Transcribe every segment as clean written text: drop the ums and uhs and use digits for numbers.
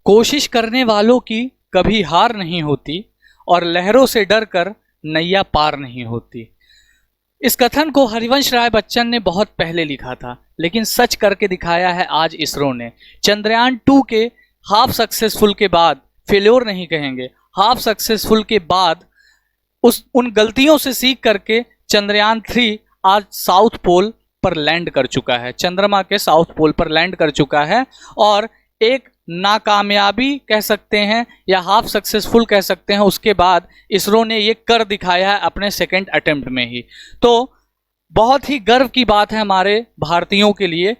कोशिश करने वालों की कभी हार नहीं होती और लहरों से डरकर नैया पार नहीं होती। इस कथन को हरिवंश राय बच्चन ने बहुत पहले लिखा था, लेकिन सच करके दिखाया है आज इसरो ने। चंद्रयान 2 के हाफ सक्सेसफुल के बाद, फेल्योर नहीं कहेंगे, हाफ सक्सेसफुल के बाद उन गलतियों से सीख करके चंद्रयान 3 आज साउथ पोल पर लैंड कर चुका है, चंद्रमा के साउथ पोल पर लैंड कर चुका है। और एक नाकामयाबी कह सकते हैं या हाफ सक्सेसफुल कह सकते हैं, उसके बाद इसरो ने ये कर दिखाया है अपने सेकंड अटेम्प्ट में ही। तो बहुत ही गर्व की बात है हमारे भारतीयों के लिए।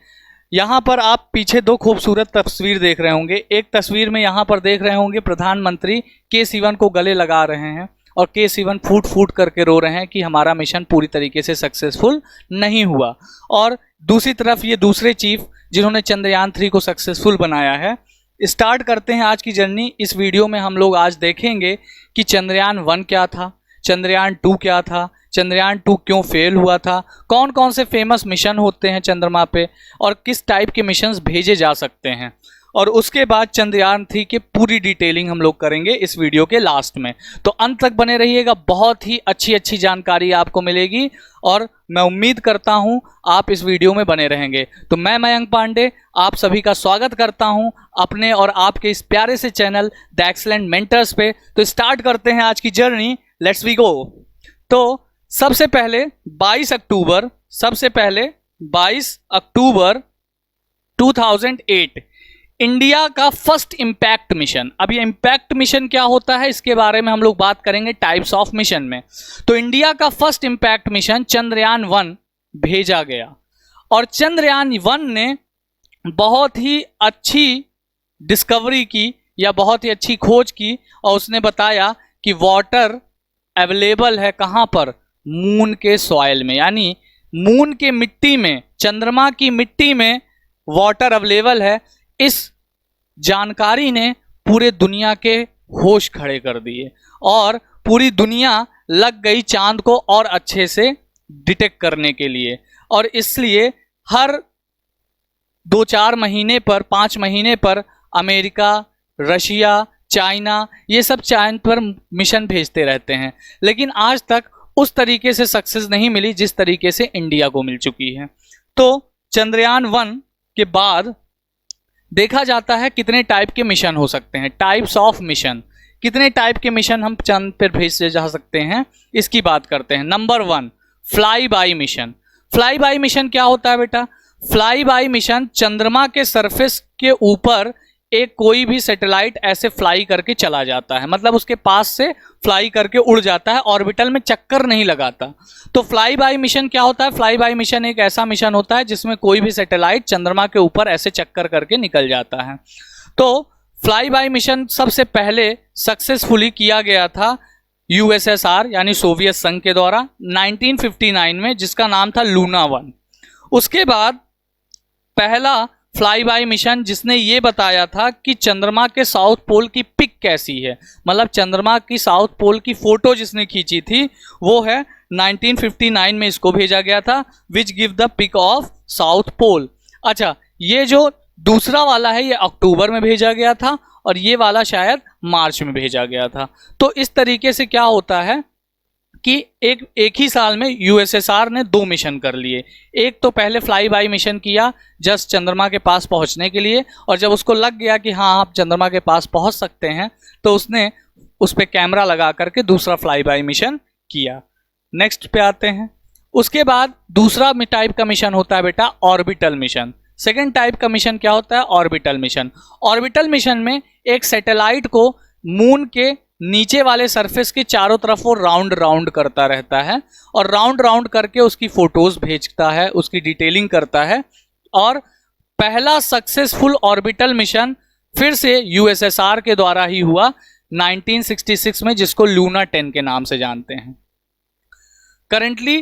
यहाँ पर आप पीछे दो खूबसूरत तस्वीर देख रहे होंगे। एक तस्वीर में यहाँ पर देख रहे होंगे प्रधानमंत्री के-सिवन को गले लगा रहे हैं और के-सिवन फूट फूट करके रो रहे हैं कि हमारा मिशन पूरी तरीके से सक्सेसफुल नहीं हुआ। और दूसरी तरफ ये दूसरे चीफ जिन्होंने चंद्रयान 3 को सक्सेसफुल बनाया है। स्टार्ट करते हैं आज की जर्नी। इस वीडियो में हम लोग आज देखेंगे कि चंद्रयान 1 क्या था, चंद्रयान 2 क्या था, चंद्रयान 2 क्यों फेल हुआ था, कौन कौन से फेमस मिशन होते हैं चंद्रमा पे और किस टाइप के मिशंस भेजे जा सकते हैं। और उसके बाद चंद्रयान 3 की पूरी डिटेलिंग हम लोग करेंगे इस वीडियो के लास्ट में। तो अंत तक बने रहिएगा, बहुत ही अच्छी जानकारी आपको मिलेगी और मैं उम्मीद करता हूं आप इस वीडियो में बने रहेंगे। तो मैं मयंक पांडे आप सभी का स्वागत करता हूं अपने और आपके इस प्यारे से चैनल द एक्सीलेंट मेंटर्स पे। तो स्टार्ट करते हैं आज की जर्नी, लेट्स वी गो। तो सबसे पहले 22 अक्टूबर 2008 इंडिया का फर्स्ट इंपैक्ट मिशन। अब ये इंपैक्ट मिशन क्या होता है इसके बारे में हम लोग बात करेंगे टाइप्स ऑफ मिशन में। तो इंडिया का फर्स्ट इंपैक्ट मिशन चंद्रयान 1 भेजा गया और चंद्रयान 1 ने बहुत ही अच्छी डिस्कवरी की या बहुत ही अच्छी खोज की और उसने बताया कि वाटर अवेलेबल है कहां पर, मून के सॉइल में, यानी मून के मिट्टी में, चंद्रमा की मिट्टी में वाटर अवेलेबल है। इस जानकारी ने पूरे दुनिया के होश खड़े कर दिए और पूरी दुनिया लग गई चांद को और अच्छे से डिटेक्ट करने के लिए। और इसलिए हर 2-4 महीने पर, 5 महीने पर अमेरिका, रशिया, चाइना ये सब चांद पर मिशन भेजते रहते हैं, लेकिन आज तक उस तरीके से सक्सेस नहीं मिली जिस तरीके से इंडिया को मिल चुकी है। तो चंद्रयान 1 के बाद देखा जाता है कितने टाइप के मिशन हो सकते हैं, टाइप्स ऑफ मिशन, कितने टाइप के मिशन हम चांद पर भेजे जा सकते हैं, इसकी बात करते हैं। Number 1, fly by mission. Fly by mission क्या होता है बेटा? फ्लाई बाई मिशन चंद्रमा के सरफेस के ऊपर एक कोई भी सैटेलाइट ऐसे फ्लाई करके चला जाता है, मतलब उसके पास से फ्लाई करके उड़ जाता है, ऑर्बिटल में चक्कर नहीं लगाता। तो फ्लाई बाई मिशन क्या होता है? फ्लाई बाई मिशन एक ऐसा मिशन होता है जिसमें कोई भी सैटेलाइट चंद्रमा के ऊपर ऐसे चक्कर करके निकल जाता है। तो फ्लाई बाई मिशन सबसे पहले सक्सेसफुली किया गया था यूएसएसआर यानी सोवियत संघ के द्वारा 1959 में, जिसका नाम था लूना 1। उसके बाद पहला फ्लाई बाई मिशन जिसने ये बताया था कि चंद्रमा के साउथ पोल की पिक कैसी है, मतलब चंद्रमा की साउथ पोल की फोटो जिसने खींची थी वो है 1959 में इसको भेजा गया था, which give the pic of south pole. अच्छा, ये जो दूसरा वाला है ये अक्टूबर में भेजा गया था और ये वाला शायद मार्च में भेजा गया था। तो इस तरीके से क्या होता है कि एक ही साल में यूएसएसआर ने 2 मिशन कर लिए। एक तो पहले फ्लाई बाई मिशन किया जस्ट चंद्रमा के पास पहुंचने के लिए, और जब उसको लग गया कि हाँ आप चंद्रमा के पास पहुंच सकते हैं तो उसने उस पर कैमरा लगा करके दूसरा फ्लाई बाई मिशन किया। नेक्स्ट पे आते हैं। उसके बाद दूसरा टाइप का मिशन होता है बेटा ऑर्बिटल मिशन। सेकेंड टाइप का मिशन क्या होता है? Orbital mission. ऑर्बिटल मिशन में एक सैटेलाइट को मून के नीचे वाले सरफेस के चारों तरफ वो राउंड करता रहता है और राउंड करके उसकी फोटोज भेजता है, उसकी डिटेलिंग करता है। और पहला सक्सेसफुल ऑर्बिटल मिशन फिर से यूएसएसआर के द्वारा ही हुआ 1966 में, जिसको लूना 10 के नाम से जानते हैं। करेंटली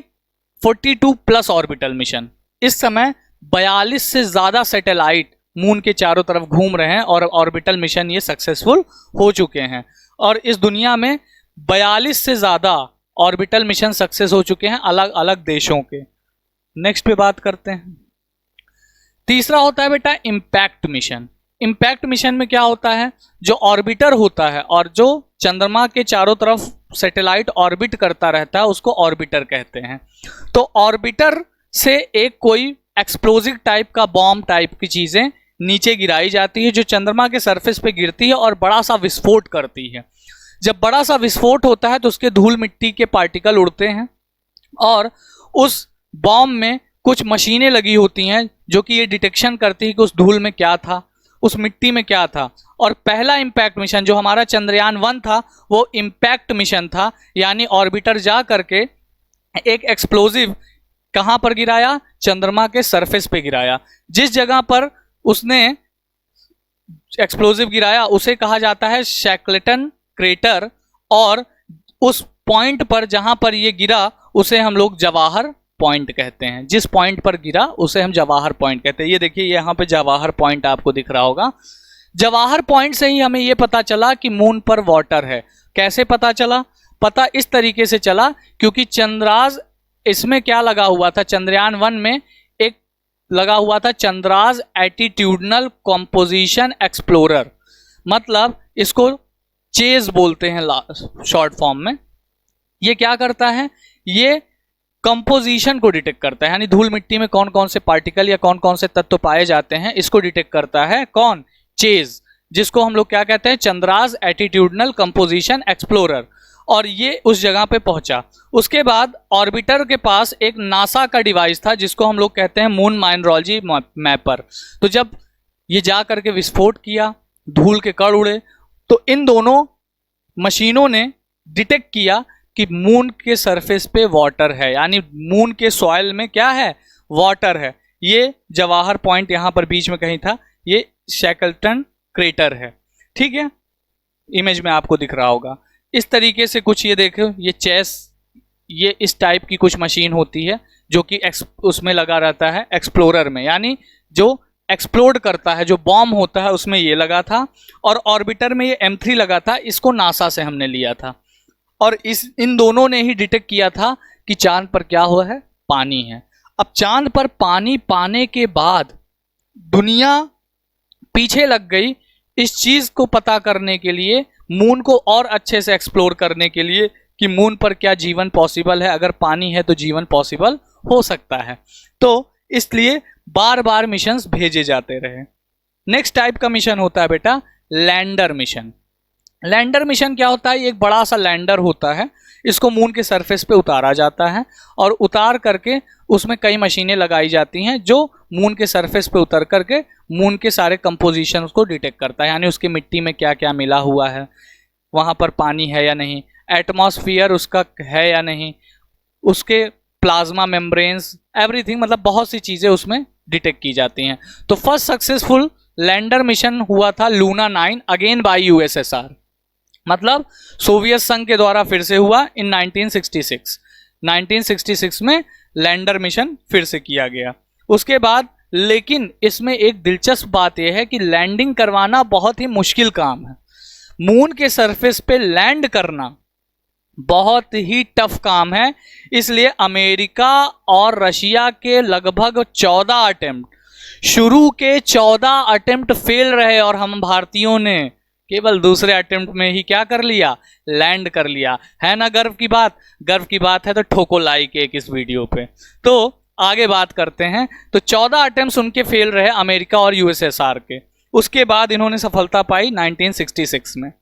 42 प्लस ऑर्बिटल मिशन, इस समय 42 से ज्यादा सैटेलाइट मून के चारों तरफ घूम रहे हैं और ऑर्बिटल मिशन ये सक्सेसफुल हो चुके हैं। और इस दुनिया में 42 से ज्यादा ऑर्बिटल मिशन सक्सेस हो चुके हैं अलग अलग देशों के। नेक्स्ट पे बात करते हैं। तीसरा होता है बेटा इंपैक्ट मिशन। इम्पैक्ट मिशन में क्या होता है, जो ऑर्बिटर होता है और जो चंद्रमा के चारों तरफ सैटेलाइट ऑर्बिट करता रहता है उसको ऑर्बिटर कहते हैं। तो ऑर्बिटर से एक कोई एक्सप्लोजिव टाइप का बॉम्ब टाइप की चीजें नीचे गिराई जाती है जो चंद्रमा के सरफेस पे गिरती है और बड़ा सा विस्फोट करती है। जब बड़ा सा विस्फोट होता है तो उसके धूल मिट्टी के पार्टिकल उड़ते हैं और उस बॉम्ब में कुछ मशीनें लगी होती हैं जो कि ये डिटेक्शन करती है कि उस धूल में क्या था, उस मिट्टी में क्या था। और पहला इम्पैक्ट मिशन जो हमारा चंद्रयान-1 था वो इम्पैक्ट मिशन था, यानी ऑर्बिटर जा करके एक एक्सप्लोजिव कहां पर गिराया, चंद्रमा के सरफेस पे गिराया। जिस जगह पर उसने एक्सप्लोजिव गिराया उसे कहा जाता है शैकलेटन क्रेटर, और उस पॉइंट पर जहां पर ये गिरा उसे हम लोग जवाहर पॉइंट कहते हैं। जिस पॉइंट पर गिरा उसे हम जवाहर पॉइंट कहते हैं। ये देखिए यहाँ पे जवाहर पॉइंट आपको दिख रहा होगा। जवाहर पॉइंट से ही हमें ये पता चला कि मून पर वाटर है। कैसे पता चला? पता इस तरीके से चला क्योंकि चंद्राज, इसमें क्या लगा हुआ था, चंद्रयान-1 में एक लगा हुआ था चंद्राज एटीट्यूडनल कंपोजिशन एक्सप्लोरर, मतलब इसको चेज बोलते हैं शॉर्ट फॉर्म में। ये क्या करता है, ये कंपोजिशन को डिटेक्ट करता है, यानी धूल मिट्टी में कौन कौन से पार्टिकल या कौन कौन से तत्व पाए जाते हैं इसको डिटेक्ट करता है। कौन? चेज, जिसको हम लोग क्या कहते हैं, चंद्राज एटीट्यूडनल कंपोजिशन एक्सप्लोरर। और ये उस जगह पे पहुंचा। उसके बाद ऑर्बिटर के पास एक नासा का डिवाइस था जिसको हम लोग कहते हैं मून माइनरोलॉजी मैपर। तो जब ये जा करके विस्फोट किया, धूल के कण उड़े, तो इन दोनों मशीनों ने डिटेक्ट किया कि मून के सरफेस पे वाटर है, यानी मून के सॉइल में क्या है, वाटर है। ये जवाहर पॉइंट यहां पर बीच में कहीं था, ये शैकल्टन क्रेटर है। ठीक है, इमेज में आपको दिख रहा होगा। इस तरीके से कुछ ये देखो, ये चेस, ये इस टाइप की कुछ मशीन होती है जो कि उसमें लगा रहता है एक्सप्लोरर में, यानी जो एक्सप्लोड करता है, जो बॉम्ब होता है उसमें ये लगा था। और ऑर्बिटर में ये M3 लगा था, इसको नासा से हमने लिया था। और इन दोनों ने ही डिटेक्ट किया था कि चांद पर क्या हुआ है, पानी है। अब चांद पर पानी पाने के बाद दुनिया पीछे लग गई इस चीज को पता करने के लिए, मून को और अच्छे से एक्सप्लोर करने के लिए कि मून पर क्या जीवन पॉसिबल है, अगर पानी है तो जीवन पॉसिबल हो सकता है। तो इसलिए बार बार मिशंस भेजे जाते रहे। नेक्स्ट टाइप का मिशन होता है बेटा लैंडर मिशन। लैंडर मिशन क्या होता है, एक बड़ा सा लैंडर होता है, इसको मून के सरफेस पे उतारा जाता है और उतार करके उसमें कई मशीनें लगाई जाती हैं जो मून के सरफेस पे उतर करके मून के सारे कंपोजिशन को डिटेक्ट करता है, यानी उसकी मिट्टी में क्या क्या मिला हुआ है, वहाँ पर पानी है या नहीं, एटमॉस्फेयर उसका है या नहीं, उसके प्लाज्मा मेम्ब्रेन्स, एवरीथिंग, मतलब बहुत सी चीज़ें उसमें डिटेक्ट की जाती हैं। तो फर्स्ट सक्सेसफुल लैंडर मिशन हुआ था लूना 9 अगेन बाय USSR, मतलब सोवियत संघ के द्वारा फिर से हुआ इन 1966 में लैंडर मिशन फिर से किया गया। उसके बाद लेकिन इसमें एक दिलचस्प बात यह है कि लैंडिंग करवाना बहुत ही मुश्किल काम है। मून के सरफेस पे लैंड करना बहुत ही टफ काम है, इसलिए अमेरिका और रशिया के लगभग 14 अटेम्प्ट, शुरू के 14 अटेम्प्ट फेल रहे और हम भारतीयों ने केवल दूसरे अटेम्प्ट में ही क्या कर लिया, लैंड कर लिया। है ना गर्व की बात? गर्व की बात है तो ठोको लाइक एक इस वीडियो पे। तो आगे बात करते हैं। तो 14 अटेम्प्ट उनके फेल रहे, अमेरिका और USSR के। उसके बाद इन्होंने सफलता पाई 1966 में।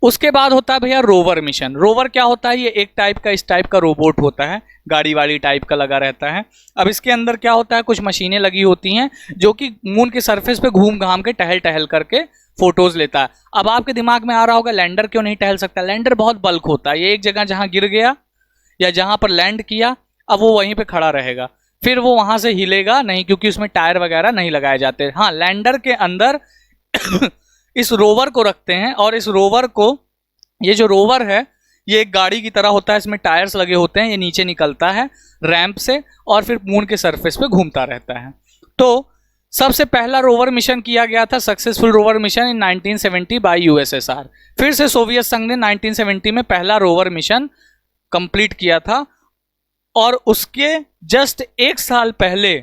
उसके बाद होता है भैया रोवर मिशन। रोवर क्या होता है, ये एक टाइप का, इस टाइप का रोबोट होता है, गाड़ी वाली टाइप का लगा रहता है। अब इसके अंदर क्या होता है, कुछ मशीनें लगी होती हैं जो कि मून के सरफेस पे घूम घाम के टहल टहल करके फोटोज लेता है। अब आपके दिमाग में आ रहा होगा लैंडर क्यों नहीं टहल सकता? लैंडर बहुत बल्क होता है, ये एक जगह जहां गिर गया या जहां पर लैंड किया, अब वो वहीं पे खड़ा रहेगा, फिर वो वहां से हिलेगा नहीं क्योंकि उसमें टायर वगैरह नहीं लगाए जाते। हाँ, लैंडर के अंदर इस रोवर को रखते हैं और इस रोवर को, ये जो रोवर है ये एक गाड़ी की तरह होता है, इसमें टायर्स लगे होते हैं, ये नीचे निकलता है रैंप से और फिर मून के सरफेस पे घूमता रहता है। तो सबसे पहला रोवर मिशन किया गया था, successful rover mission in 1970 bye USSR। फिर से सोवियत संघ ने 1970 में पहला रोवर मिशन कंप्लीट किया था और उसके जस्ट एक साल पहले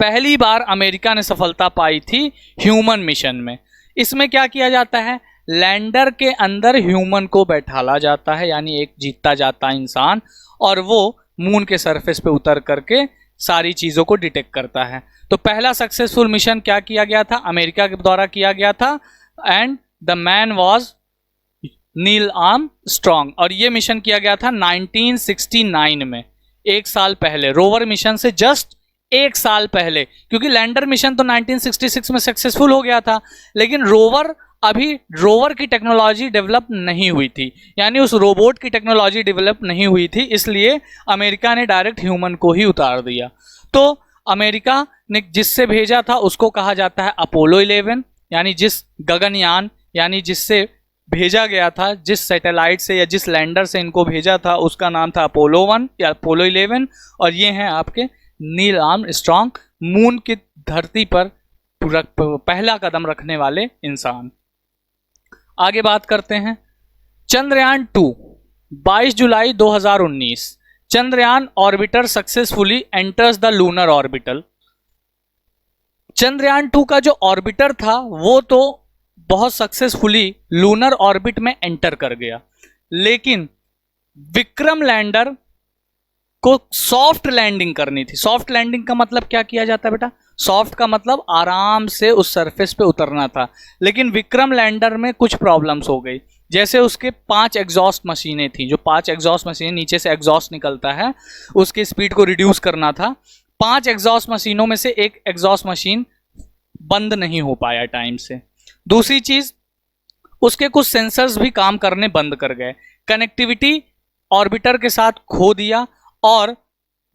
पहली बार अमेरिका ने सफलता पाई थी ह्यूमन मिशन में। इसमें क्या किया जाता है, लैंडर के अंदर ह्यूमन को बैठाला जाता है, यानी एक जीतता जाता इंसान, और वो मून के सरफेस पे उतर करके सारी चीज़ों को डिटेक्ट करता है। तो पहला सक्सेसफुल मिशन क्या किया गया था, अमेरिका के द्वारा किया गया था, and the man was Neil Armstrong. और ये मिशन किया गया था 1969 में, एक साल पहले, रोवर मिशन से जस्ट एक साल पहले, क्योंकि लैंडर मिशन तो 1966 में सक्सेसफुल हो गया था, लेकिन रोवर की टेक्नोलॉजी डेवलप नहीं हुई थी, यानी उस रोबोट की टेक्नोलॉजी डेवलप नहीं हुई थी, इसलिए अमेरिका ने डायरेक्ट ह्यूमन को ही उतार दिया। तो अमेरिका ने जिससे भेजा था उसको कहा जाता है अपोलो 11, यानी जिस गगनयान, यानी जिससे भेजा गया था, जिस सैटेलाइट से या जिस लैंडर से इनको भेजा था, उसका नाम था अपोलो 1 या अपोलो 11। और ये हैं आपके नील आर्मस्ट्रॉन्ग, मून की धरती पर पहला कदम रखने वाले इंसान। आगे बात करते हैं चंद्रयान 2, 22 जुलाई 2019, Chandrayaan orbiter successfully enters the lunar orbital. Chandrayaan 2 का जो ऑर्बिटर था वो तो बहुत सक्सेसफुली लूनर ऑर्बिट में एंटर कर गया, लेकिन विक्रम लैंडर को सॉफ्ट लैंडिंग करनी थी। सॉफ्ट लैंडिंग का मतलब क्या किया जाता है बेटा, सॉफ्ट का मतलब आराम से उस सरफेस पे उतरना था, लेकिन विक्रम लैंडर में कुछ प्रॉब्लम्स हो गई। जैसे उसके 5 एग्जॉस्ट मशीनें थी, जो 5 एग्जॉस्ट मशीनें नीचे से एग्जॉस्ट निकलता है, उसकी स्पीड को रिड्यूस करना था। 5 एग्जॉस्ट मशीनों में से एक एग्जॉस्ट मशीन बंद नहीं हो पाया टाइम से। दूसरी चीज, उसके कुछ सेंसर्स भी काम करने बंद कर गए, कनेक्टिविटी ऑर्बिटर के साथ खो दिया, और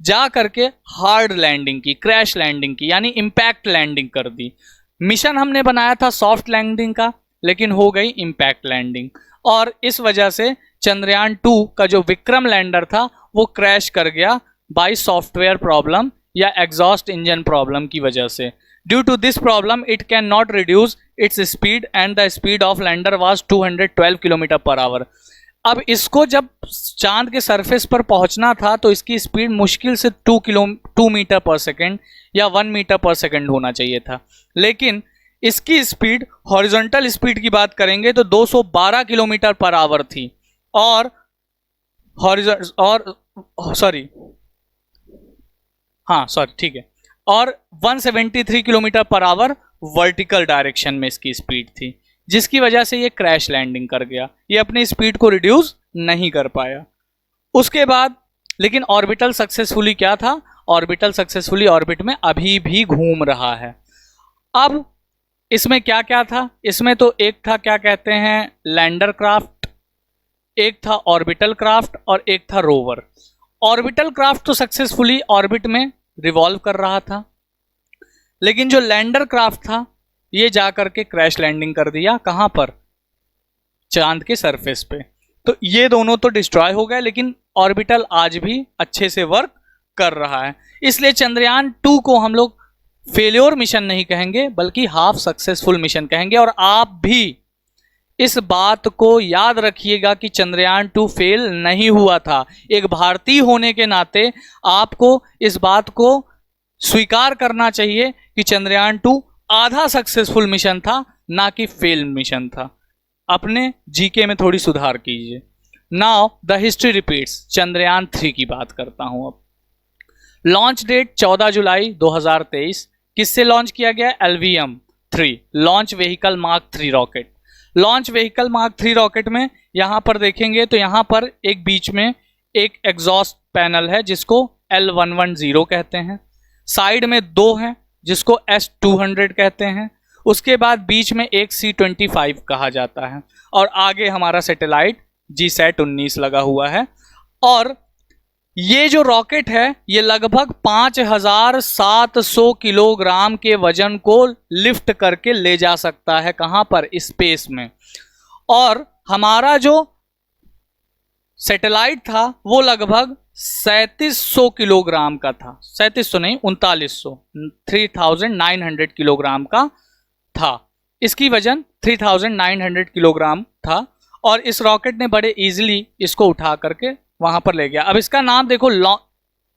जा करके हार्ड लैंडिंग की, क्रैश लैंडिंग की, यानी इंपैक्ट लैंडिंग कर दी। मिशन हमने बनाया था सॉफ्ट लैंडिंग का, लेकिन हो गई इंपैक्ट लैंडिंग, और इस वजह से चंद्रयान 2 का जो विक्रम लैंडर था वो क्रैश कर गया बाय सॉफ्टवेयर प्रॉब्लम या एग्जॉस्ट इंजन प्रॉब्लम की वजह से। Due to this problem it can not reduce its speed and the speed of lander was 212 kilometre per hour. अब इसको जब चांद के सरफेस पर पहुंचना था तो इसकी स्पीड मुश्किल से 2 मीटर पर सेकेंड या 1 मीटर पर सेकेंड होना चाहिए था, लेकिन इसकी स्पीड, हॉरिजॉन्टल स्पीड की बात करेंगे तो 212 किलोमीटर पर आवर थी, और ठीक है, और 173 kilometre per our vertical direction में इसकी स्पीड थी, जिसकी वजह से ये क्रैश लैंडिंग कर गया। ये अपनी स्पीड को रिड्यूस नहीं कर पाया। उसके बाद लेकिन ऑर्बिटल सक्सेसफुली क्या था, ऑर्बिटल सक्सेसफुली ऑर्बिट में अभी भी घूम रहा है। अब इसमें क्या क्या था, इसमें तो एक था क्या कहते हैं लैंडर क्राफ्ट, एक था ऑर्बिटल क्राफ्ट, और एक था रोवर। ऑर्बिटल क्राफ्ट तो सक्सेसफुली ऑर्बिट में रिवॉल्व कर रहा था, लेकिन जो लैंडर क्राफ्ट था ये जाकर के क्रैश लैंडिंग कर दिया, कहां पर, चांद के सरफेस पे। तो ये दोनों तो डिस्ट्रॉय हो गए, लेकिन ऑर्बिटल आज भी अच्छे से वर्क कर रहा है। इसलिए चंद्रयान 2 को हम लोग फेल्योर मिशन नहीं कहेंगे, बल्कि हाफ सक्सेसफुल मिशन कहेंगे। और आप भी इस बात को याद रखिएगा कि चंद्रयान 2 फेल नहीं हुआ था। एक भारतीय होने के नाते आपको इस बात को स्वीकार करना चाहिए कि चंद्रयान 2 आधा सक्सेसफुल मिशन था, ना कि फेल मिशन था। अपने जीके में थोड़ी सुधार कीजिए। Now the history repeats. Chandrayaan 3 की बात करता हूं अब। लॉन्च डेट 14 जुलाई 2023। किससे लॉन्च किया गया, LVM 3, launch vehicle mark 3 rocket. Launch vehicle mark 3 rocket में यहां पर देखेंगे तो यहां पर एक बीच में एक एग्जॉस्ट पैनल है जिसको L110 कहते हैं, साइड में 2 हैं जिसको S200 कहते हैं, उसके बाद बीच में एक C25 कहा जाता है, और आगे हमारा सैटेलाइट GSAT-19 लगा हुआ है। और ये जो रॉकेट है ये लगभग 5700 किलोग्राम के वजन को लिफ्ट करके ले जा सकता है, कहां पर, स्पेस में। और हमारा जो सैटेलाइट था वो लगभग 3700 किलोग्राम का था, 3700 नहीं 3900 किलोग्राम का था। इसकी वजन 3900 किलोग्राम था, और इस रॉकेट ने बड़े इजीली इसको उठा करके वहां पर ले गया। अब इसका नाम देखो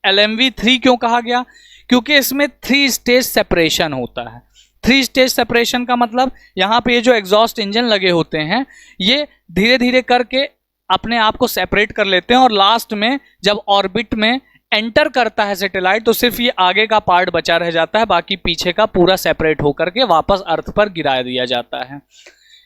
LMV 3 क्यों कहा गया, क्योंकि इसमें 3 स्टेज सेपरेशन होता है। 3 स्टेज सेपरेशन का मतलब यहाँ पे ये जो एग्जॉस्ट इंजन लगे होते हैं ये धीरे धीरे करके अपने आप को सेपरेट कर लेते हैं और लास्ट में जब ऑर्बिट में एंटर करता है सैटेलाइट तो सिर्फ ये आगे का पार्ट बचा रह जाता है, बाकी पीछे का पूरा सेपरेट होकर के वापस अर्थ पर गिरा दिया जाता है।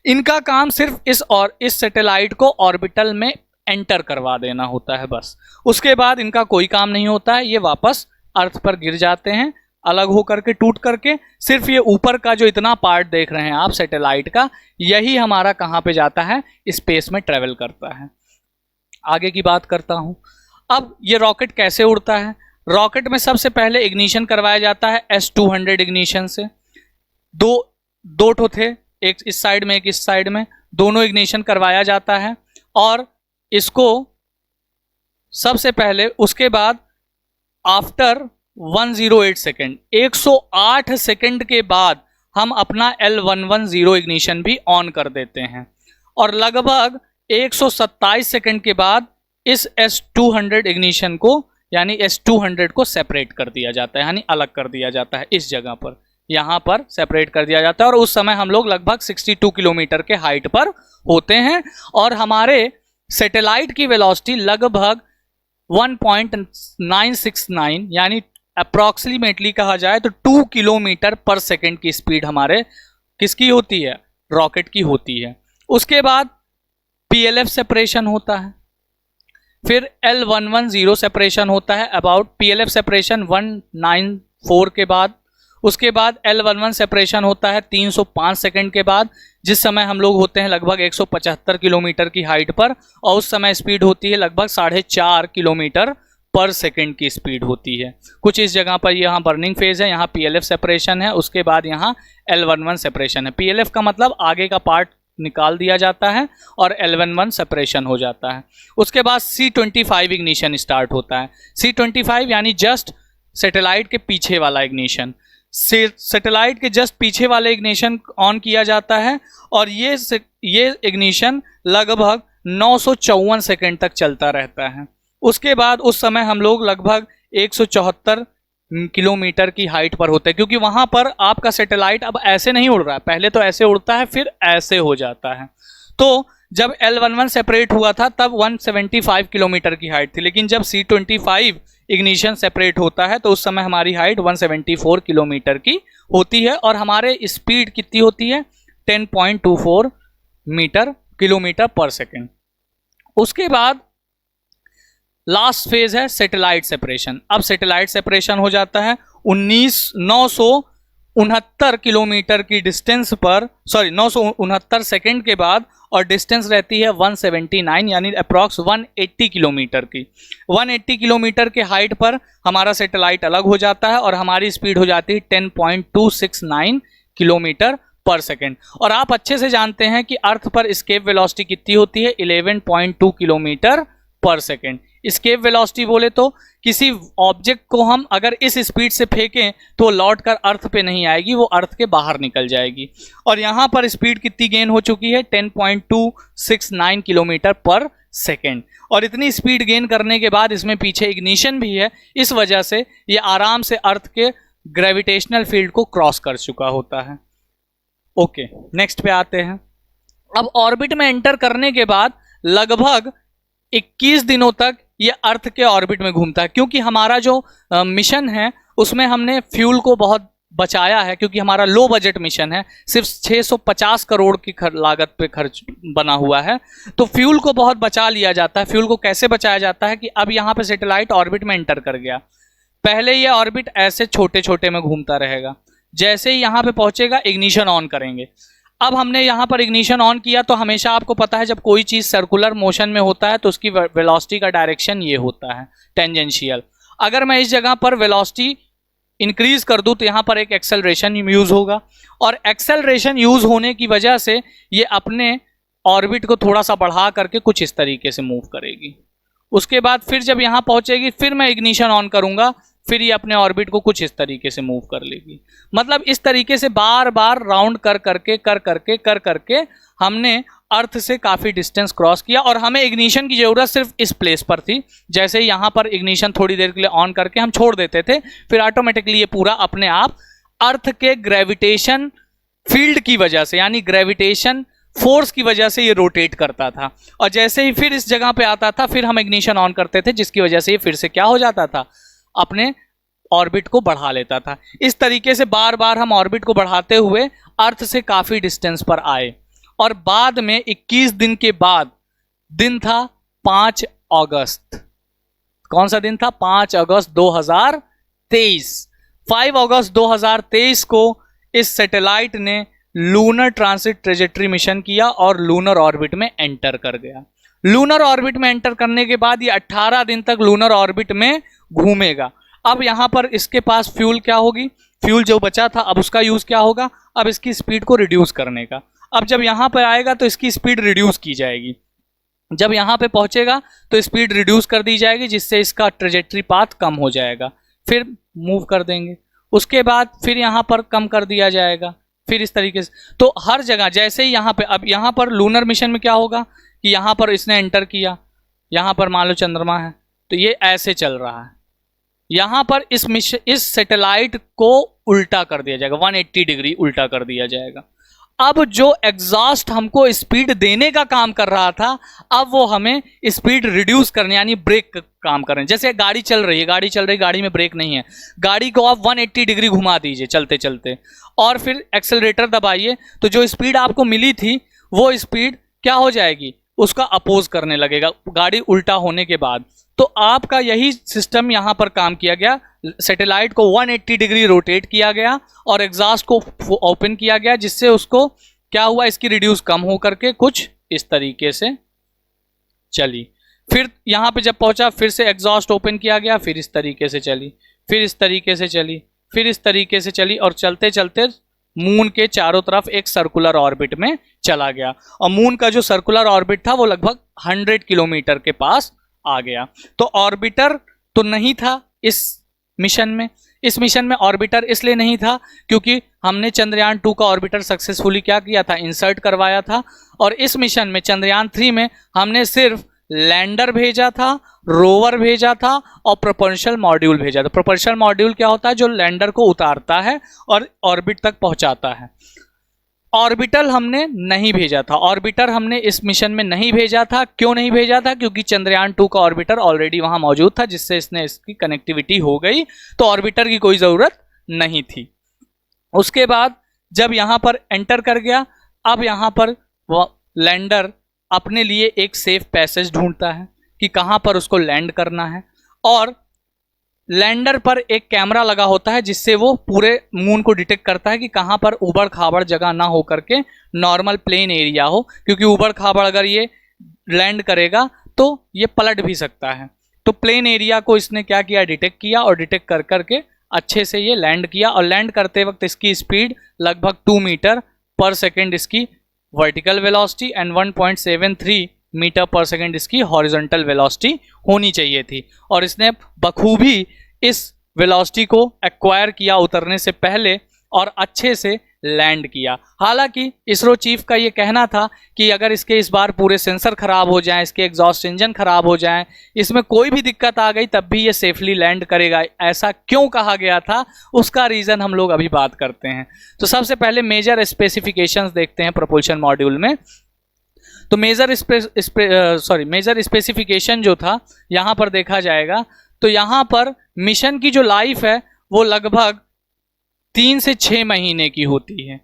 इनका काम सिर्फ इस सैटेलाइट को ऑर्बिटल में एंटर करवा देना होता है बस। उसके बाद इनका कोई काम नहीं होता है, ये वापस अर्थ पर गिर जाते हैं अलग होकर के, टूट करके। सिर्फ ये ऊपर का जो इतना पार्ट देख रहे हैं आप सैटेलाइट का, यही हमारा कहाँ पे जाता है, स्पेस में ट्रेवल करता है। आगे की बात करता हूँ। अब ये रॉकेट कैसे उड़ता है। रॉकेट में सबसे पहले इग्निशन करवाया जाता है S-200 इग्निशन से। दो ठो थे, एक इस साइड में एक इस साइड में, दोनों इग्निशन करवाया जाता है। और इसको सबसे पहले उसके बाद आफ्टर 108 सेकेंड, 108 सेकेंड के बाद हम अपना L110 इग्निशन भी ऑन कर देते हैं और लगभग 127 सेकेंड के बाद इस S-200 इग्निशन को यानी S-200 को सेपरेट कर दिया जाता है, यानी अलग कर दिया जाता है। इस जगह पर यहाँ पर सेपरेट कर दिया जाता है और उस समय हम लोग लगभग 62 किलोमीटर के हाइट पर होते हैं और हमारे सैटेलाइट की वेलोसिटी लगभग 1.969 यानी अप्रॉक्सीमेटली कहा जाए तो 2 किलोमीटर पर सेकेंड की स्पीड हमारे किसकी होती है, रॉकेट की होती है। उसके बाद PLF सेपरेशन होता है, फिर L110 सेपरेशन होता है अबाउट PLF सेपरेशन 194 के बाद। उसके बाद L11 सेपरेशन होता है 305 सेकंड के बाद, जिस समय हम लोग होते हैं लगभग 175 किलोमीटर की हाइट पर और उस समय स्पीड होती है लगभग 4.5 किलोमीटर पर सेकंड की स्पीड होती है। कुछ इस जगह पर यहाँ बर्निंग फेज है, यहाँ PLF सेपरेशन है, उसके बाद यहाँ L11 सेपरेशन है। PLF का मतलब आगे का पार्ट निकाल दिया जाता है और L11 सेपरेशन हो जाता है। उसके बाद C25 इग्निशन स्टार्ट होता है। C25 यानी जस्ट सैटेलाइट के पीछे वाला इग्निशन, सैटेलाइट के जस्ट पीछे वाले इग्निशन ऑन किया जाता है और ये इग्निशन लगभग 954 सेकंड तक चलता रहता है। उसके बाद उस समय हम लोग लगभग 174 किलोमीटर की हाइट पर होते हैं, क्योंकि वहां पर आपका सैटेलाइट अब ऐसे नहीं उड़ रहा है, पहले तो ऐसे उड़ता है फिर ऐसे हो जाता है। तो जब L11 सेपरेट हुआ था तब 175 किलोमीटर की हाइट थी, लेकिन जब C25 इग्निशन सेपरेट होता है तो उस समय हमारी हाइट 174 किलोमीटर की होती है और हमारे स्पीड कितनी होती है 10.24 किलोमीटर पर सेकेंड। उसके बाद लास्ट फेज है सैटेलाइट सेपरेशन। अब सैटेलाइट सेपरेशन हो जाता है 969 किलोमीटर की डिस्टेंस पर, 969 सेकेंड के बाद और डिस्टेंस रहती है 179 यानी अप्रॉक्स 180 किलोमीटर की। 180 किलोमीटर के हाइट पर हमारा सैटेलाइट अलग हो जाता है और हमारी स्पीड हो जाती है 10.269 किलोमीटर पर सेकेंड। और आप अच्छे से जानते हैं कि अर्थ पर एस्केप वेलोसिटी कितनी होती है 11.2 किलोमीटर पर सेकेंड। एस्केप वेलोसिटी बोले तो किसी ऑब्जेक्ट को हम अगर इस स्पीड से फेंकें तो लौट कर अर्थ पे नहीं आएगी, वो अर्थ के बाहर निकल जाएगी। और यहाँ पर स्पीड कितनी गेन हो चुकी है 10.269 किलोमीटर पर सेकेंड। और इतनी स्पीड गेन करने के बाद इसमें पीछे इग्निशन भी है, इस वजह से ये आराम से अर्थ के ग्रेविटेशनल फील्ड को क्रॉस कर चुका होता है। ओके, नेक्स्ट पे आते हैं। अब ऑर्बिट में एंटर करने के बाद लगभग 21 दिनों तक ये अर्थ के ऑर्बिट में घूमता है, क्योंकि हमारा जो मिशन है उसमें हमने फ्यूल को बहुत बचाया है, क्योंकि हमारा लो बजट मिशन है, सिर्फ 650 करोड़ की लागत पे खर्च बना हुआ है, तो फ्यूल को बहुत बचा लिया जाता है। फ्यूल को कैसे बचाया जाता है कि अब यहाँ पे सैटेलाइट ऑर्बिट में एंटर कर गया, पहले ये ऑर्बिट ऐसे छोटे छोटे में घूमता रहेगा, जैसे ही यहाँ पे पहुंचेगा इग्निशन ऑन करेंगे। अब हमने यहाँ पर इग्निशन ऑन किया तो हमेशा आपको पता है जब कोई चीज़ सर्कुलर मोशन में होता है तो उसकी वेलोसिटी का डायरेक्शन ये होता है टेंजेंशियल। अगर मैं इस जगह पर वेलोसिटी इंक्रीज कर दूं तो यहाँ पर एक एक्सेलरेशन यूज होगा और एक्सेलरेशन यूज होने की वजह से ये अपने ऑर्बिट को थोड़ा सा बढ़ा करके कुछ इस तरीके से मूव करेगी। उसके बाद फिर जब यहाँ पहुँचेगी फिर मैं इग्निशन ऑन करूँगा, फिर ये अपने ऑर्बिट को कुछ इस तरीके से मूव कर लेगी। मतलब इस तरीके से बार बार राउंड कर करके हमने अर्थ से काफ़ी डिस्टेंस क्रॉस किया और हमें इग्निशन की ज़रूरत सिर्फ इस प्लेस पर थी। जैसे ही यहाँ पर इग्निशन थोड़ी देर के लिए ऑन करके हम छोड़ देते थे, फिर ऑटोमेटिकली ये पूरा अपने आप अर्थ के ग्रेविटेशन फील्ड की वजह से, यानी ग्रेविटेशन फोर्स की वजह से ये रोटेट करता था। और जैसे ही फिर इस जगह पे आता था, फिर हम इग्निशन ऑन करते थे, जिसकी वजह से ये फिर से क्या हो जाता था, अपने ऑर्बिट को बढ़ा लेता था। इस तरीके से बार बार हम ऑर्बिट को बढ़ाते हुए अर्थ से काफ़ी डिस्टेंस पर आए और बाद में 21 दिन के बाद, दिन था 5 अगस्त। कौन सा दिन था? 5 अगस्त 2023। 5 अगस्त 2023 को इस सैटेलाइट ने लूनर ट्रांसिट ट्रेजेक्टरी मिशन किया और लूनर ऑर्बिट में एंटर कर गया। लूनर ऑर्बिट में एंटर करने के बाद ये 18 दिन तक लूनर ऑर्बिट में घूमेगा। अब यहां पर इसके पास फ्यूल क्या होगी? फ्यूल जो बचा था, अब उसका यूज क्या होगा? अब इसकी स्पीड को रिड्यूस करने का। अब जब यहां पर आएगा तो इसकी स्पीड रिड्यूस की जाएगी। जब यहां पे पहुंचेगा तो स्पीड रिड्यूस कर दी जाएगी, जिससे इसका ट्रेजेक्टरी पाथ कम हो जाएगा। फिर मूव कर देंगे, उसके बाद फिर यहां पर कम कर दिया जाएगा, फिर इस तरीके से। तो हर जगह जैसे ही यहाँ पे, अब यहाँ पर लूनर मिशन में क्या होगा कि यहाँ पर इसने एंटर किया, यहाँ पर मान लो चंद्रमा है, तो ये ऐसे चल रहा है। यहाँ पर इस सैटेलाइट को उल्टा कर दिया जाएगा, 180 डिग्री उल्टा कर दिया जाएगा। अब जो एग्जॉस्ट हमको स्पीड देने का काम कर रहा था, अब वो हमें स्पीड रिड्यूस करने, यानी ब्रेक काम कर रहे हैं। जैसे गाड़ी चल रही है, गाड़ी में ब्रेक नहीं है, गाड़ी को आप 180 डिग्री घुमा दीजिए चलते चलते और फिर एक्सेलरेटर दबाइए, तो जो स्पीड आपको मिली थी वो स्पीड क्या हो जाएगी? उसका अपोज करने लगेगा गाड़ी उल्टा होने के बाद। तो आपका यही सिस्टम यहाँ पर काम किया गया। सैटेलाइट को 180 डिग्री रोटेट किया गया और एग्जॉस्ट को ओपन किया गया, जिससे उसको क्या हुआ, इसकी रिड्यूस कम हो करके कुछ इस तरीके से चली। फिर यहाँ पे जब पहुंचा, फिर से एग्जॉस्ट ओपन किया गया, फिर इस तरीके से चली, फिर इस तरीके से चली, फिर इस तरीके से चली और चलते चलते मून के चारों तरफ एक सर्कुलर ऑर्बिट में चला गया। और मून का जो सर्कुलर ऑर्बिट था वो लगभग 100 किलोमीटर के पास आ गया। तो ऑर्बिटर तो नहीं था इस मिशन में। इस मिशन में ऑर्बिटर इसलिए नहीं था क्योंकि हमने चंद्रयान 2 का ऑर्बिटर सक्सेसफुली क्या किया था, इंसर्ट करवाया था। और इस मिशन में चंद्रयान 3 में हमने सिर्फ लैंडर भेजा था, रोवर भेजा था और प्रोपल्शन मॉड्यूल भेजा था। प्रोपल्शन मॉड्यूल क्या होता है? जो लैंडर को उतारता है और ऑर्बिट तक पहुंचाता है। ऑर्बिटर हमने नहीं भेजा था, ऑर्बिटर हमने इस मिशन में नहीं भेजा था। क्यों नहीं भेजा था? क्योंकि चंद्रयान 2 का ऑर्बिटर ऑलरेडी वहां मौजूद था, जिससे इसकी कनेक्टिविटी हो गई, तो ऑर्बिटर की कोई ज़रूरत नहीं थी। उसके बाद जब यहाँ पर एंटर कर गया, अब यहाँ पर वो लैंडर अपने लिए एक सेफ पैसेज ढूंढता है कि कहाँ पर उसको लैंड करना है। और लैंडर पर एक कैमरा लगा होता है, जिससे वो पूरे मून को डिटेक्ट करता है कि कहाँ पर उबड़ खाबड़ जगह ना हो करके नॉर्मल प्लेन एरिया हो, क्योंकि उबड़ खाबड़ अगर ये लैंड करेगा तो ये पलट भी सकता है। तो प्लेन एरिया को इसने क्या किया, डिटेक्ट किया और डिटेक्ट कर करके अच्छे से ये लैंड किया। और लैंड करते वक्त इसकी स्पीड लगभग 2 मीटर पर सेकेंड इसकी वर्टिकल वेलोसिटी एंड 1.73 मीटर पर सेकेंड इसकी हॉरिजॉन्टल वेलोसिटी होनी चाहिए थी। और इसने बखूबी इस वेलोसिटी को एक्वायर किया उतरने से पहले और अच्छे से लैंड किया। हालांकि इसरो चीफ का ये कहना था कि अगर इसके इस बार पूरे सेंसर खराब हो जाएं, इसके एग्जॉस्ट इंजन खराब हो जाएं, इसमें कोई भी दिक्कत आ गई, तब भी ये सेफली लैंड करेगा। ऐसा क्यों कहा गया था, उसका रीज़न हम लोग अभी बात करते हैं। तो सबसे पहले मेजर स्पेसिफिकेशंस देखते हैं प्रोपल्शन मॉड्यूल में। तो मेजर स्पेसिफिकेशन जो था यहाँ पर देखा जाएगा, तो यहाँ पर मिशन की जो लाइफ है वो लगभग 3 से 6 महीने की होती है।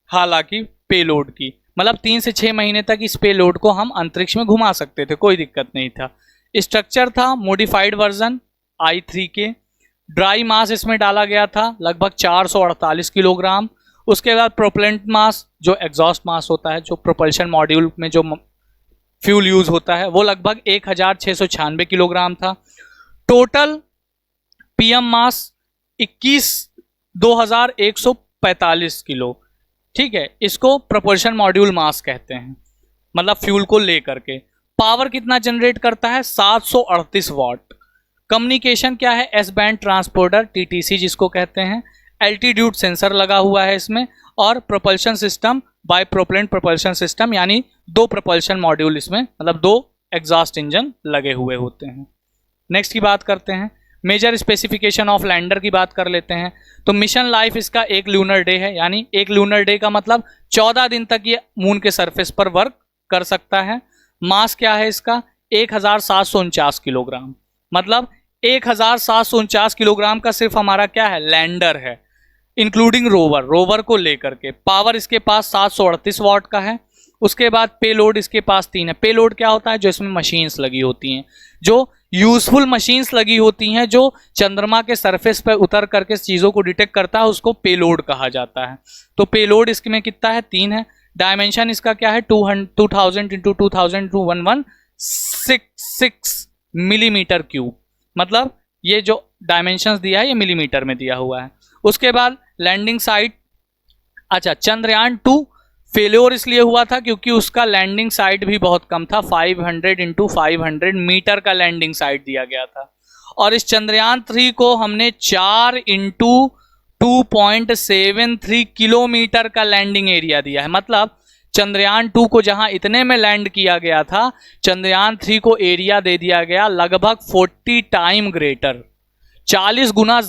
हालांकि पेलोड की, मतलब 3 से 6 महीने तक इस पेलोड को हम अंतरिक्ष में घुमा सकते थे, कोई दिक्कत नहीं था। स्ट्रक्चर था मॉडिफाइड वर्जन I3 के। ड्राई मास इसमें डाला गया था लगभग 448 किलोग्राम। उसके बाद प्रोपेलेंट मास, जो एग्जॉस्ट मास होता है, जो प्रोपल्शन मॉड्यूल में जो फ्यूल यूज होता है, वो लगभग 1696 किलोग्राम था। टोटल पीएम मास 21,145 किलो। ठीक है, इसको प्रोपल्शन मॉड्यूल मास कहते हैं, मतलब फ्यूल को लेकर के। पावर कितना जनरेट करता है? 738 वाट। कम्युनिकेशन क्या है? एस बैंड ट्रांसपोर्टर, TTC जिसको कहते हैं। एल्टीट्यूड सेंसर लगा हुआ है इसमें। और propulsion system by propellant propulsion system, यानी दो प्रपल्शन मॉड्यूल इसमें, मतलब दो एग्जॉस्ट इंजन लगे हुए होते हैं। नेक्स्ट की बात करते हैं, मेजर स्पेसिफिकेशन ऑफ लैंडर की बात कर लेते हैं। तो मिशन लाइफ इसका एक लूनर डे है, यानी एक लूनर डे का मतलब 14 दिन तक ये मून के सरफेस पर वर्क कर सकता है। मास क्या है इसका, 1749 किलोग्राम, मतलब 1749 किलोग्राम का सिर्फ हमारा क्या है, लैंडर है, इंक्लूडिंग रोवर, रोवर को लेकर के। पावर इसके पास 738 वॉट का है। उसके बाद पेलोड इसके पास 3 है। पेलोड क्या होता है, जो इसमें मशीन्स लगी होती हैं, जो यूजफुल मशीन्स लगी होती हैं, जो चंद्रमा के सरफेस पर उतर करके चीज़ों को डिटेक्ट करता है, उसको पेलोड कहा जाता है। तो पेलोड इसमें कितना है, 3 है। डायमेंशन इसका क्या है, 2000 इंटू 2000 टू 1166 मिलीमीटर क्यूब, मतलब ये जो डायमेंशंस दिया है ये मिलीमीटर में दिया हुआ है। उसके बाद लैंडिंग साइट, अच्छा चंद्रयान 2 फेल्योर इसलिए हुआ था क्योंकि उसका लैंडिंग साइट भी बहुत कम था, 500 इंटू 500 मीटर का लैंडिंग साइट दिया गया था। और इस चंद्रयान 3 को हमने 4 इंटू 2.73 किलोमीटर का लैंडिंग एरिया दिया है। मतलब चंद्रयान 2 को जहां इतने में लैंड किया गया था, चंद्रयान 3 को एरिया दे दिया गया लगभग 40 टाइम ग्रेटर, 40 गुना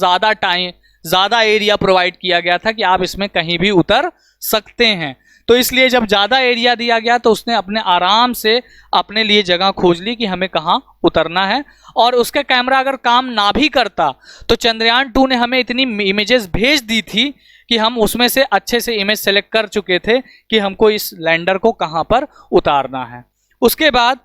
ज्यादा एरिया प्रोवाइड किया गया था कि आप इसमें कहीं भी उतर सकते हैं। तो इसलिए जब ज्यादा एरिया दिया गया तो उसने अपने आराम से अपने लिए जगह खोज ली कि हमें कहां उतरना है। और उसका कैमरा अगर काम ना भी करता तो चंद्रयान 2 ने हमें इतनी इमेजेस भेज दी थी कि हम उसमें से अच्छे से इमेज सेलेक्ट कर चुके थे कि हमको इस लैंडर को कहां पर उतारना है। उसके बाद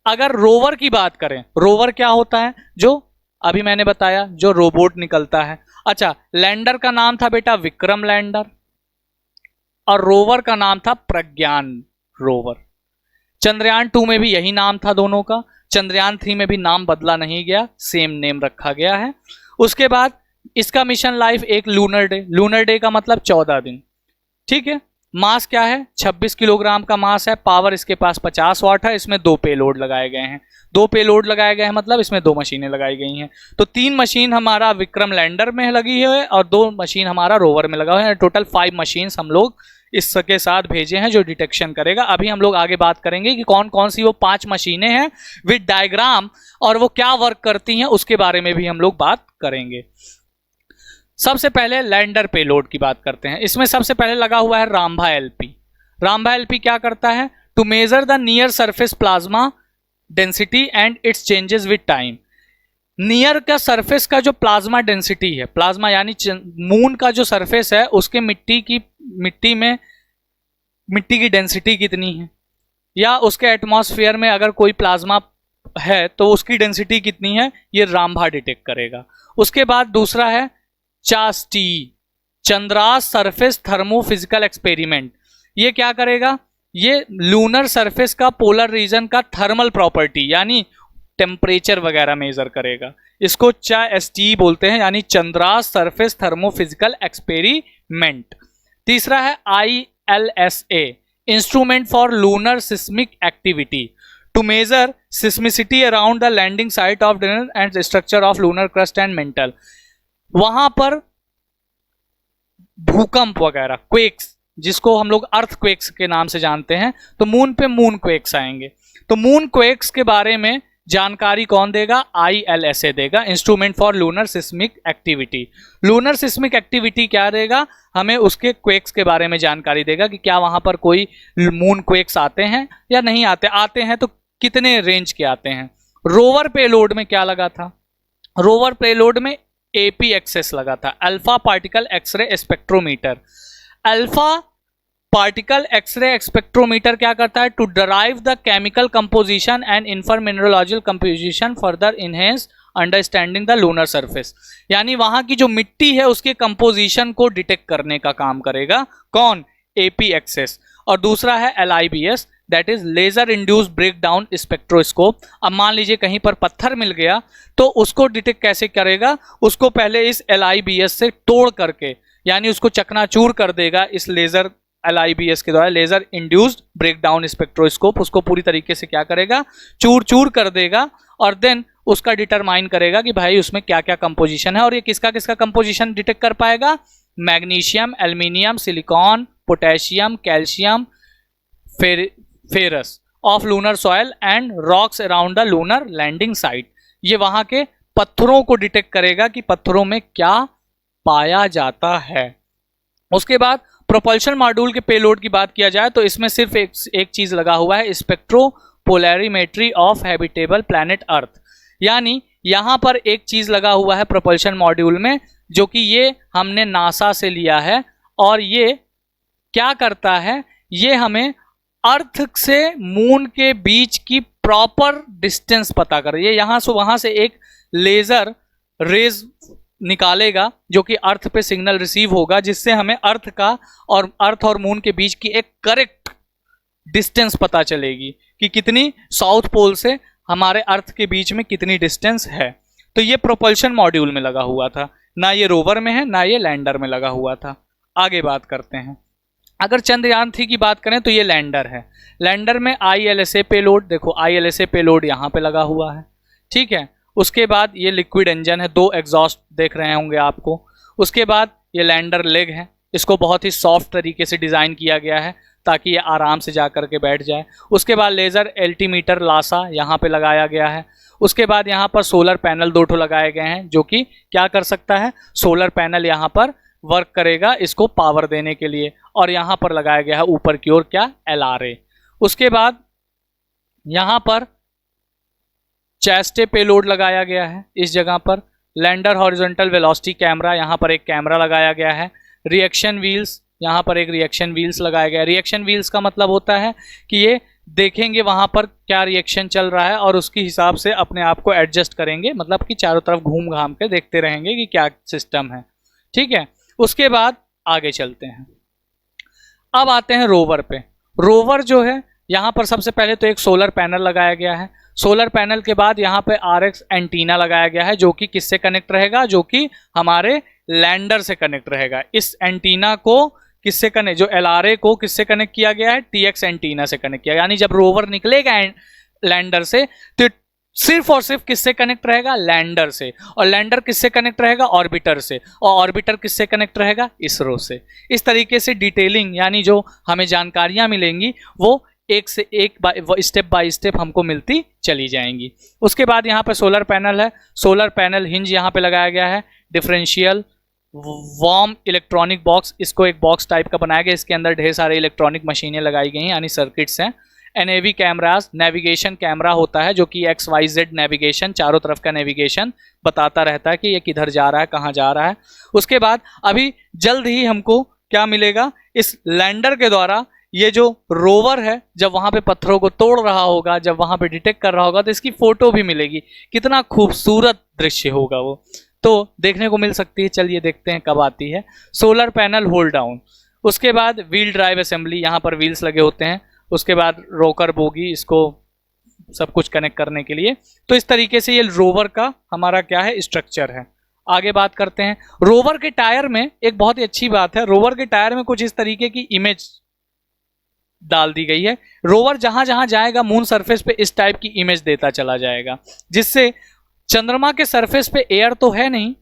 अगर रोवर की बात करें, रोवर क्या होता है, जो अभी मैंने बताया, जो रोबोट निकलता है। अच्छा, लैंडर का नाम था बेटा विक्रम लैंडर, और रोवर का नाम था प्रज्ञान रोवर। चंद्रयान 2 में भी यही नाम था दोनों का, चंद्रयान 3 में भी नाम बदला नहीं गया, सेम नेम रखा गया है। उसके बाद इसका मिशन लाइफ एक लूनर डे का मतलब 14 दिन, ठीक है। मास क्या है, 26 किलोग्राम का मास है। पावर इसके पास 50 वाट है। इसमें 2 पेलोड लगाए गए हैं, 2 पेलोड लगाए गए हैं मतलब इसमें 2 मशीनें लगाई गई हैं। तो 3 मशीन हमारा विक्रम लैंडर में लगी है और 2 मशीन हमारा रोवर में लगा हुआ है। टोटल 5 मशीन्स हम लोग इसके साथ भेजे हैं जो डिटेक्शन करेगा। अभी हम लोग आगे बात करेंगे कि कौन कौन सी वो 5 मशीनें हैं विद डायग्राम, और वो क्या वर्क करती हैं उसके बारे में भी हम लोग बात करेंगे। सबसे पहले लैंडर पेलोड की बात करते हैं। इसमें सबसे पहले लगा हुआ है रामभा एलपी। रामभा एलपी क्या करता है, to measure the near surface plasma density and its changes with time. Near का सरफेस का जो प्लाज्मा डेंसिटी है, प्लाज्मा यानी मून का जो सरफेस है उसके मिट्टी की डेंसिटी कितनी है, या उसके एटमॉस्फेयर में अगर कोई प्लाज्मा है तो उसकी डेंसिटी कितनी है, ये रामभा डिटेक्ट करेगा। उसके बाद दूसरा है चास्टी, चंद्रास सरफेस थर्मोफिजिकल एक्सपेरिमेंट। ये क्या करेगा, ये लूनर सरफेस का पोलर रीजन का थर्मल प्रॉपर्टी यानी टेम्परेचर वगैरह मेजर करेगा। इसको चास्टी बोलते हैं, यानी चंद्रास सरफेस थर्मोफिजिकल एक्सपेरिमेंट। तीसरा है ILSA, instrument for lunar seismic activity, to measure seismicity around the landing site of and structure of lunar crust and mantle. वहां पर भूकंप वगैरह, क्वेक्स, जिसको हम लोग अर्थ क्वेक्स के नाम से जानते हैं, तो मून पे मून क्वेक्स आएंगे। तो मून क्वेक्स के बारे में जानकारी कौन देगा, ILSA देगा, instrument for lunar seismic activity. Lunar seismic activity क्या देगा, हमें उसके क्वेक्स के बारे में जानकारी देगा कि क्या वहां पर कोई मून क्वेक्स आते हैं या नहीं आते, आते हैं तो कितने रेंज के आते हैं। रोवर पेलोड में क्या लगा था, रोवर पेलोड में APXS लगा था, alpha particle x-ray spectrometer. Alpha particle x-ray spectrometer क्या करता है, to derive the chemical composition and infer mineralogical composition further enhance understanding the lunar surface. यानी वहां की जो मिट्टी है उसके कंपोजिशन को डिटेक्ट करने का काम करेगा कौन, APXS। और दूसरा है LIBS, that is laser induced breakdown spectroscope. अब मान लीजिए कहीं पर पत्थर मिल गया तो उसको डिटेक्ट कैसे करेगा, उसको पहले इस LIBS से तोड़ करके, यानी उसको चकनाचूर कर देगा इस लेजर LIBS के द्वारा, लेजर इंड्यूस्ड ब्रेकडाउन स्पेक्ट्रोस्कोप। उसको पूरी तरीके से क्या करेगा, चूर चूर कर देगा, और देन उसका डिटरमाइन करेगा कि भाई उसमें क्या क्या कंपोजिशन है। और ये किसका किसका कंपोजिशन डिटेक्ट कर पाएगा, magnesium, aluminium, silicon, potassium, calcium, ferrous of lunar soil and rocks around the lunar landing site. ये वहां के पत्थरों को डिटेक्ट करेगा कि पत्थरों में क्या पाया जाता है। उसके बाद प्रोपल्शन मॉड्यूल के पेलोड की बात किया जाए तो इसमें सिर्फ एक चीज लगा हुआ है, स्पेक्ट्रोपोलैरिमेट्री ऑफ हैबिटेबल प्लैनेट अर्थ। यानी यहां पर एक चीज लगा हुआ है प्रोपल्शन मॉड्यूल में, जो कि ये हमने नासा से लिया है, और ये क्या करता है, ये हमें अर्थ से मून के बीच की प्रॉपर डिस्टेंस पता कर, ये यहां से वहां से एक लेजर रेज निकालेगा जो कि अर्थ पे सिग्नल रिसीव होगा, जिससे हमें अर्थ और मून के बीच की एक करेक्ट डिस्टेंस पता चलेगी कि कितनी साउथ पोल से हमारे अर्थ के बीच में कितनी डिस्टेंस है। तो ये प्रोपल्शन मॉड्यूल में लगा हुआ था, ना ये रोवर में है ना ये लैंडर में लगा हुआ था। आगे बात करते हैं, अगर चंद्रयान 3 की बात करें तो ये लैंडर है। लैंडर में ILSA पेलोड, देखो ILSA पेलोड यहाँ पे लगा हुआ है, ठीक है। उसके बाद ये लिक्विड इंजन है, 2 एग्जॉस्ट देख रहे होंगे आपको। उसके बाद ये लैंडर लेग है, इसको बहुत ही सॉफ्ट तरीके से डिज़ाइन किया गया है ताकि ये आराम से जा कर के बैठ जाए। उसके बाद लेज़र एल्टीमीटर लासा यहाँ पे लगाया गया है। उसके बाद यहाँ पर सोलर पैनल 2 ठो लगाए गए हैं, जो कि क्या कर सकता है, सोलर पैनल यहाँ पर वर्क करेगा इसको पावर देने के लिए, और यहाँ पर लगाया गया है ऊपर की ओर क्या, LRA। उसके बाद यहाँ पर चेस्टे पेलोड लगाया गया है इस जगह पर। लैंडर हॉरिजॉन्टल वेलोसिटी कैमरा, यहाँ पर एक कैमरा लगाया गया है। रिएक्शन व्हील्स, यहाँ पर एक रिएक्शन व्हील्स लगाया गया है। रिएक्शन व्हील्स का मतलब होता है कि ये देखेंगे वहाँ पर क्या रिएक्शन चल रहा है और उसके हिसाब से अपने आप को एडजस्ट करेंगे, मतलब कि चारों तरफ घूम घाम के देखते रहेंगे कि क्या सिस्टम है, ठीक है। उसके बाद आगे चलते हैं, अब आते हैं रोवर पे। रोवर जो है यहाँ पर सबसे पहले तो एक सोलर पैनल लगाया गया है। सोलर पैनल के बाद यहाँ पे RX एंटीना लगाया गया है, जो कि किससे कनेक्ट रहेगा, जो कि हमारे लैंडर से कनेक्ट रहेगा। इस एंटीना को किससे कनेक्ट, जो LRA को किससे कनेक्ट किया गया है, TX एंटीना से कनेक्ट किया। यानी जब रोवर निकलेगा लैंडर से तो सिर्फ और सिर्फ किससे कनेक्ट रहेगा, लैंडर से। और लैंडर किससे कनेक्ट रहेगा, ऑर्बिटर से। और ऑर्बिटर किससे कनेक्ट रहेगा, इसरो से। इस तरीके से डिटेलिंग यानी जो हमें जानकारियां मिलेंगी वो एक से एक स्टेप बाय स्टेप हमको मिलती चली जाएंगी। उसके बाद यहाँ पे सोलर पैनल है। सोलर पैनल हिंज यहाँ पे लगाया गया है। डिफरेंशियल वार्म इलेक्ट्रॉनिक बॉक्स, इसको एक बॉक्स टाइप का बनाया गया, इसके अंदर ढेर सारे इलेक्ट्रॉनिक मशीनें लगाई गई हैं, यानी सर्किट्स हैं। NAV कैमराज, नेविगेशन कैमरा होता है जो कि XYZ नेविगेशन, चारों तरफ का नेविगेशन बताता रहता है कि ये किधर जा रहा है, कहाँ जा रहा है। उसके बाद अभी जल्द ही हमको क्या मिलेगा, इस लैंडर के द्वारा ये जो रोवर है जब वहाँ पे पत्थरों को तोड़ रहा होगा, जब वहाँ पे डिटेक्ट कर रहा होगा, तो इसकी फोटो भी मिलेगी। कितना खूबसूरत दृश्य होगा वो, तो देखने को मिल सकती है। चलिए देखते हैं कब आती है। सोलर पैनल होल्ड डाउन, उसके बाद व्हील ड्राइव असेंबली, यहाँ पर व्हील्स लगे होते हैं। उसके बाद रोकर बोगी, इसको सब कुछ कनेक्ट करने के लिए। तो इस तरीके से ये रोवर का हमारा क्या है, स्ट्रक्चर है। आगे बात करते हैं, रोवर के टायर में एक बहुत ही अच्छी बात है, रोवर के टायर में कुछ इस तरीके की इमेज डाल दी गई है। रोवर जहां जहां जाएगा मून सरफेस पे इस टाइप की इमेज देता चला जाएगा, जिससे चंद्रमा के सरफेस पे एयर तो है नहीं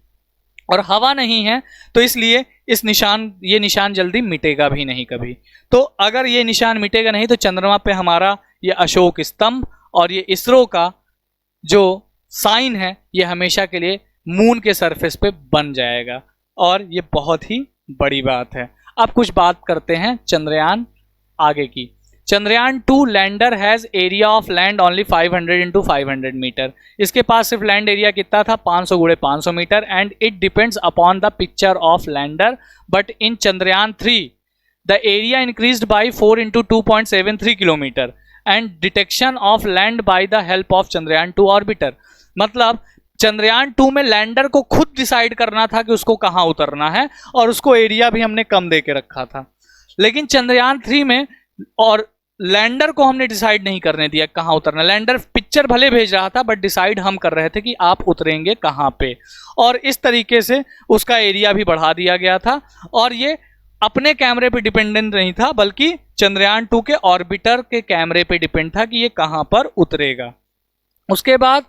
और हवा नहीं है, तो इसलिए ये निशान जल्दी मिटेगा भी नहीं कभी। तो अगर ये निशान मिटेगा नहीं तो चंद्रमा पे हमारा ये अशोक स्तंभ और ये इसरो का जो साइन है ये हमेशा के लिए मून के सरफेस पे बन जाएगा, और ये बहुत ही बड़ी बात है। अब कुछ बात करते हैं चंद्रयान आगे की। Chandrayaan 2 lander has area of land only 500 × 500 metre. इसके पास सिर्फ लैंड एरिया कितना था, 500 × 500 metre, and it depends upon the picture of lander. But in Chandrayaan 3 the area increased by 4 × 2.73 kilometre and detection of land by the help of Chandrayaan 2 orbiter. मतलब चंद्रयान 2 में lander को खुद decide करना था कि उसको कहाँ उतरना है, और उसको एरिया भी हमने कम दे के रखा था। लेकिन चंद्रयान 3 में और लैंडर को हमने डिसाइड नहीं करने दिया कहाँ उतरना। लैंडर पिक्चर भले भेज रहा था बट डिसाइड हम कर रहे थे कि आप उतरेंगे कहाँ पे, और इस तरीके से उसका एरिया भी बढ़ा दिया गया था। और ये अपने कैमरे पे डिपेंडेंट नहीं था, बल्कि चंद्रयान 2 के ऑर्बिटर के कैमरे पे डिपेंड था कि ये कहाँ पर उतरेगा। उसके बाद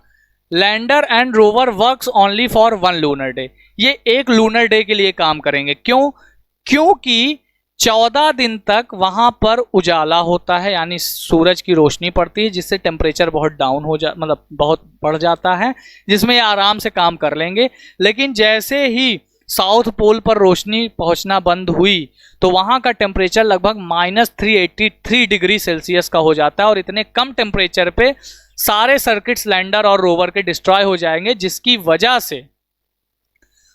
lander and rover works only for 1 lunar day. ये एक लूनर डे के लिए काम करेंगे। क्यों? क्योंकि 14 दिन तक वहां पर उजाला होता है, यानी सूरज की रोशनी पड़ती है, जिससे टेम्परेचर बहुत डाउन हो जा मतलब बहुत बढ़ जाता है, जिसमें ये आराम से काम कर लेंगे। लेकिन जैसे ही साउथ पोल पर रोशनी पहुंचना बंद हुई तो वहां का टेम्परेचर लगभग -383 डिग्री सेल्सियस का हो जाता है, और इतने कम टेम्परेचर पे सारे सर्किट्स लैंडर और रोवर के डिस्ट्रॉय हो जाएंगे, जिसकी वजह से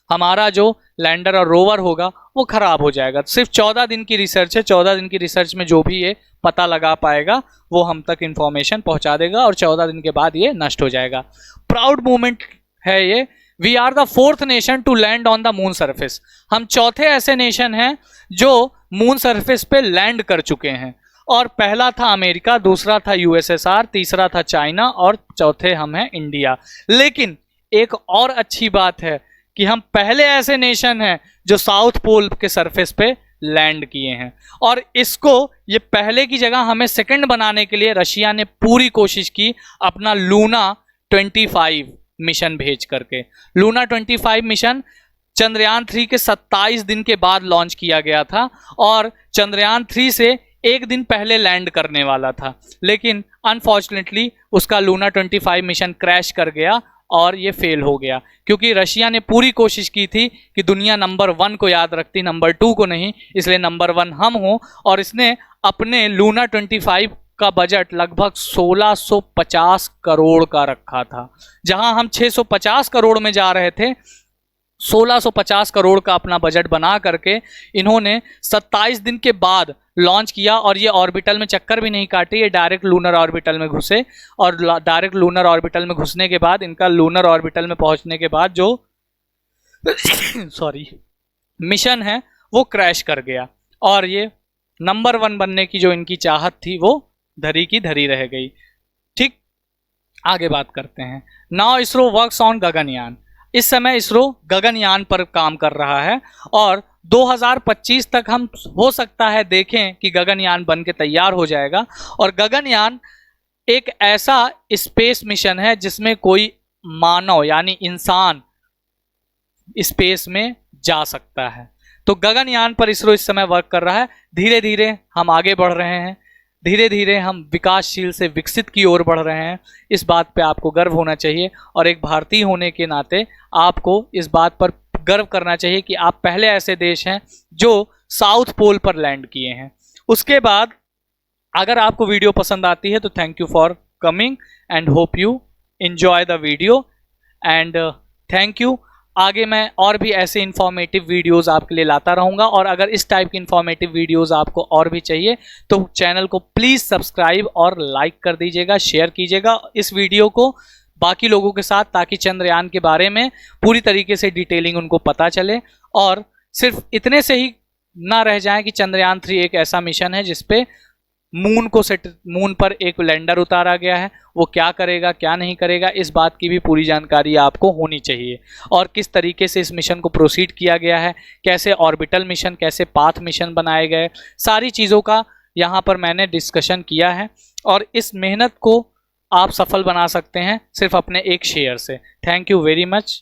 हमारा जो लैंडर और रोवर होगा वो खराब हो जाएगा। सिर्फ 14 दिन की रिसर्च है, 14 दिन की रिसर्च में जो भी ये पता लगा पाएगा वो हम तक इंफॉर्मेशन पहुंचा देगा, और 14 दिन के बाद ये नष्ट हो जाएगा। प्राउड मोमेंट है ये। We are the 4th nation to land on the moon surface. हम चौथे ऐसे नेशन हैं जो मून सरफेस पे लैंड कर चुके हैं, और पहला था अमेरिका, दूसरा था यूएसएसआर, तीसरा था चाइना, और चौथे हम हैं इंडिया। लेकिन एक और अच्छी बात है कि हम पहले ऐसे नेशन हैं जो साउथ पोल के सरफेस पे लैंड किए हैं, और इसको ये पहले की जगह हमें सेकंड बनाने के लिए रशिया ने पूरी कोशिश की अपना लूना 25 मिशन भेज करके। लूना 25 मिशन चंद्रयान 3 के 27 दिन के बाद लॉन्च किया गया था, और चंद्रयान 3 से एक दिन पहले लैंड करने वाला था, लेकिन अनफॉर्चुनेटली उसका लूना 25 मिशन क्रैश कर गया और ये फेल हो गया, क्योंकि रशिया ने पूरी कोशिश की थी कि दुनिया नंबर 1 को याद रखती, नंबर 2 को नहीं, इसलिए नंबर 1 हम हो। और इसने अपने लूना 25 का बजट लगभग 1650 करोड़ का रखा था, जहां हम 650 करोड़ में जा रहे थे। 1650 करोड़ का अपना बजट बना करके इन्होंने 27 दिन के बाद लॉन्च किया, और ये ऑर्बिटल में चक्कर भी नहीं काटी, ये डायरेक्ट लूनर ऑर्बिटल में घुसे, और डायरेक्ट लूनर ऑर्बिटल में घुसने के बाद इनका लूनर ऑर्बिटल में पहुंचने के बाद जो सॉरी मिशन है वो क्रैश कर गया, और ये नंबर 1 बनने की जो इनकी चाहत थी वो धरी की धरी रह गई। ठीक, आगे बात करते हैं। Now ISRO works on Gaganyaan. इस समय इसरो गगनयान पर काम कर रहा है, और 2025 तक हम हो सकता है देखें कि गगनयान बन के तैयार हो जाएगा। और गगनयान एक ऐसा स्पेस मिशन है जिसमें कोई मानव यानी इंसान स्पेस में जा सकता है। तो गगनयान पर इसरो इस समय वर्क कर रहा है। धीरे धीरे हम आगे बढ़ रहे हैं, धीरे धीरे हम विकासशील से विकसित की ओर बढ़ रहे हैं। इस बात पे आपको गर्व होना चाहिए, और एक भारतीय होने के नाते आपको इस बात पर गर्व करना चाहिए कि आप पहले ऐसे देश हैं जो साउथ पोल पर लैंड किए हैं। उसके बाद अगर आपको वीडियो पसंद आती है तो thank you for coming and hope you enjoy the video and thank you. आगे मैं और भी ऐसे इन्फॉर्मेटिव वीडियोस आपके लिए लाता रहूँगा, और अगर इस टाइप की इन्फॉर्मेटिव वीडियोस आपको और भी चाहिए तो चैनल को प्लीज़ सब्सक्राइब और लाइक कर दीजिएगा, शेयर कीजिएगा इस वीडियो को बाकी लोगों के साथ, ताकि चंद्रयान के बारे में पूरी तरीके से डिटेलिंग उनको पता चले, और सिर्फ इतने से ही ना रह जाए कि चंद्रयान 3 एक ऐसा मिशन है जिसपे मून पर एक लैंडर उतारा गया है, वो क्या करेगा क्या नहीं करेगा इस बात की भी पूरी जानकारी आपको होनी चाहिए, और किस तरीके से इस मिशन को प्रोसीड किया गया है, कैसे ऑर्बिटल मिशन, कैसे पाथ मिशन बनाए गए, सारी चीज़ों का यहाँ पर मैंने डिस्कशन किया है। और इस मेहनत को आप सफल बना सकते हैं सिर्फ अपने एक शेयर से। Thank you very much.